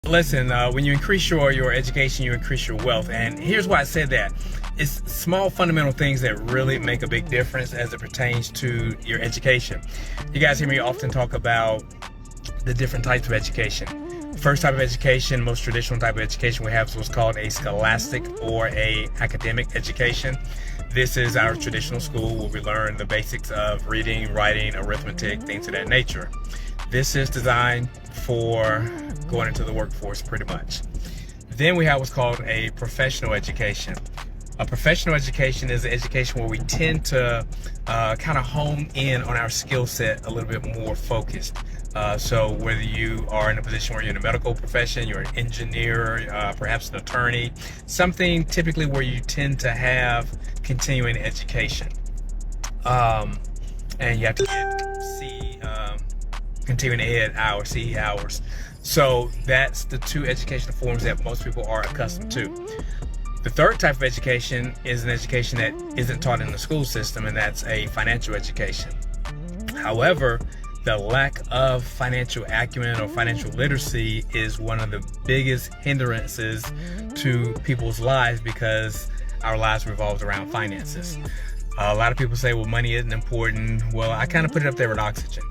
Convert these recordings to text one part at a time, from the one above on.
Listen, when you increase your education, you increase your wealth. And here's why I said that. It's small fundamental things that really make a big difference as it pertains to your education. You guys hear me often talk about the different types of education. First type of education, most traditional type of education we have is what's called a scholastic or a academic education. This is our traditional school where we learn the basics of reading, writing, arithmetic, things of that nature. This is designed for going into the workforce pretty much. Then we have what's called a professional education. A professional education is an education where we tend to kind of hone in on our skill set a little bit more focused. So whether you are in a position where you're in a medical profession, you're an engineer, perhaps an attorney, something typically where you tend to have continuing education. And you have to get continuing ed hours, CE hours. So that's the two educational forms that most people are accustomed to. The third type of education is an education that isn't taught in the school system, and that's a financial education. However, the lack of financial acumen or financial literacy is one of the biggest hindrances to people's lives because our lives revolves around finances. A lot of people say, well, money isn't important. Well, I kind of put it up there with oxygen.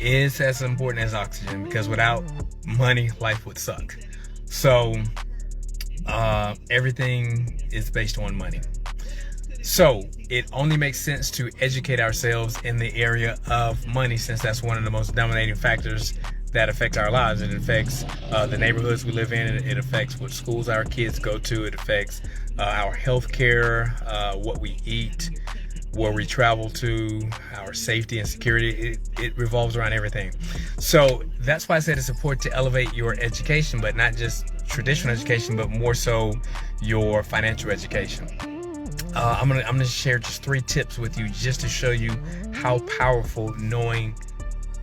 It's as important as oxygen because without money, life would suck. So everything is based on money. So it only makes sense to educate ourselves in the area of money, since that's one of the most dominating factors that affects our lives. It affects the neighborhoods we live in. It affects what schools our kids go to. It affects our health care, what we eat, where we travel to, our safety and security. It revolves around everything. So that's why I said it's important to elevate your education, but not just traditional education, but more so your financial education. I'm gonna share just 3 tips with you just to show you how powerful knowing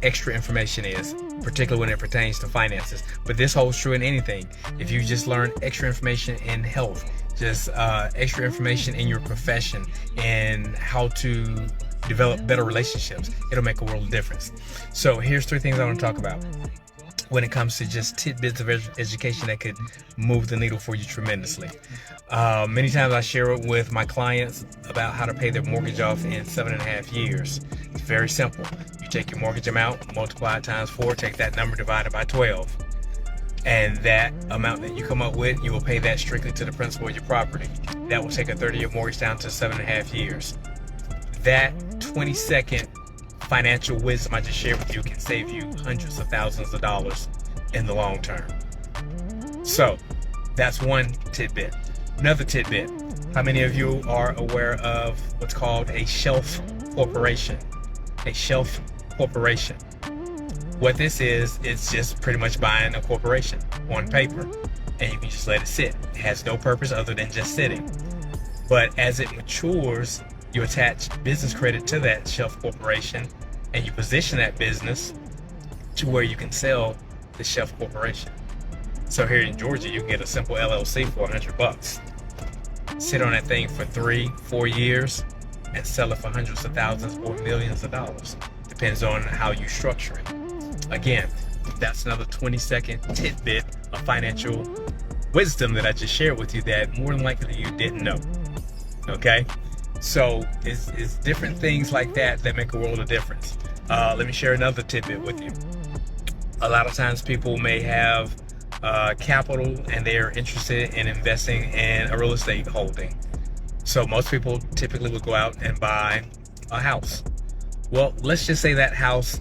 extra information is, particularly when it pertains to finances. But this holds true in anything. If you just learn extra information in health, just extra information in your profession and how to develop better relationships, it'll make a world of difference. So here's 3 things I want to talk about when it comes to just tidbits of education that could move the needle for you tremendously. Many times I share it with my clients about how to pay their mortgage off in 7.5 years. It's very simple. You take your mortgage amount, multiply it times 4, take that number divided by 12. And that amount that you come up with, you will pay that strictly to the principal of your property. That will take a 30-year mortgage down to 7.5 years. That 20-second financial wisdom I just shared with you can save you hundreds of thousands of dollars in the long term. So that's one tidbit. Another tidbit: how many of you are aware of what's called a shelf corporation? A shelf corporation. What this is, it's just pretty much buying a corporation on paper, and you can just let it sit. It has no purpose other than just sitting. But as it matures, you attach business credit to that shelf corporation, and you position that business to where you can sell the shelf corporation. So here in Georgia, you can get a simple LLC for $100. Sit on that thing for 3-4 years and sell it for hundreds of thousands or millions of dollars. Depends on how you structure it. Again, that's another 20-second tidbit of financial wisdom that I just shared with you that more than likely you didn't know. Okay? So it's different things like that that make a world of difference. Let me share another tidbit with you. A lot of times people may have capital and they're interested in investing in a real estate holding. So most people typically will go out and buy a house. Well, let's just say that house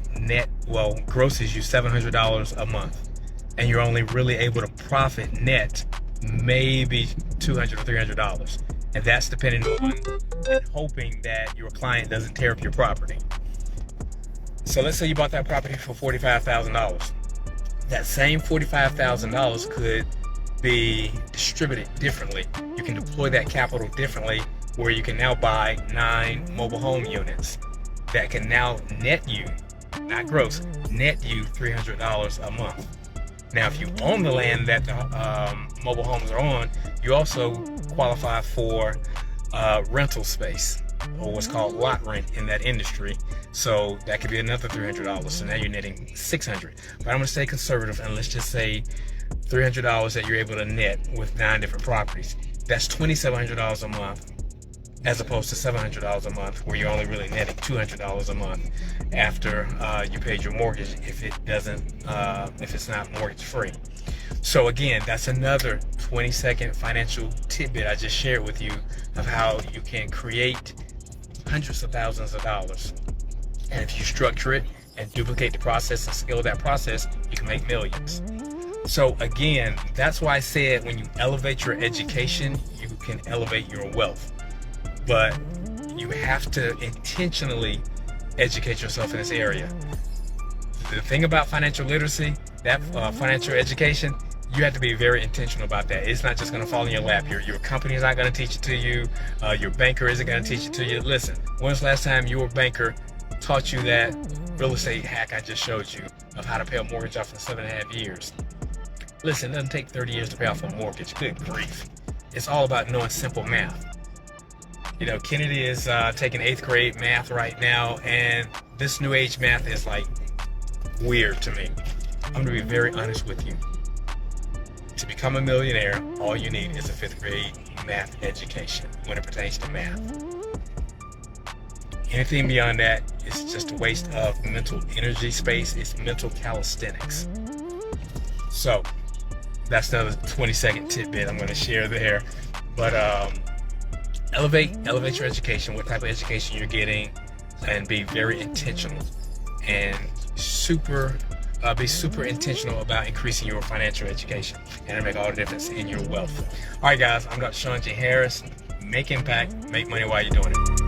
grosses you $700 a month, and you're only really able to profit net maybe $200 or $300. And that's depending on and hoping that your client doesn't tear up your property. So let's say you bought that property for $45,000. That same $45,000 could be distributed differently. You can deploy that capital differently, where you can now buy 9 mobile home units that can now net you, not gross, net you $300 a month. Now, if you own the land that the mobile homes are on, you also qualify for rental space, or what's called lot rent in that industry. So that could be another $300. So now you're netting $600. But I'm going to stay conservative, and let's just say $300 that you're able to net with 9 different properties. That's $2,700 a month, as opposed to $700 a month, where you're only really netting $200 a month after you paid your mortgage, if it's not mortgage free. So again, that's another 20-second financial tidbit I just shared with you of how you can create hundreds of thousands of dollars. And if you structure it and duplicate the process and scale that process, you can make millions. So again, that's why I said when you elevate your education, you can elevate your wealth. But you have to intentionally educate yourself in this area. The thing about financial literacy, that financial education, you have to be very intentional about that. It's not just going to fall in your lap. Your company is not going to teach it to you. Your banker isn't going to teach it to you. Listen, when's the last time your banker taught you that real estate hack I just showed you of how to pay a mortgage off in 7.5 years? Listen, it doesn't take 30 years to pay off a mortgage. Good grief. It's all about knowing simple math. You know, Kennedy is taking 8th grade math right now, and this new age math is like weird to me. I'm going to be very honest with you. To become a millionaire, all you need is a 5th grade math education when it pertains to math. Anything beyond that is just a waste of mental energy space. It's mental calisthenics. So that's another 20-second tidbit I'm going to share there. But elevate your education, what type of education you're getting, and be very intentional and be super intentional about increasing your financial education, and it'll make all the difference in your wealth. All right, guys, I'm Dr. Sean J. Harris. Make impact, make money while you're doing it.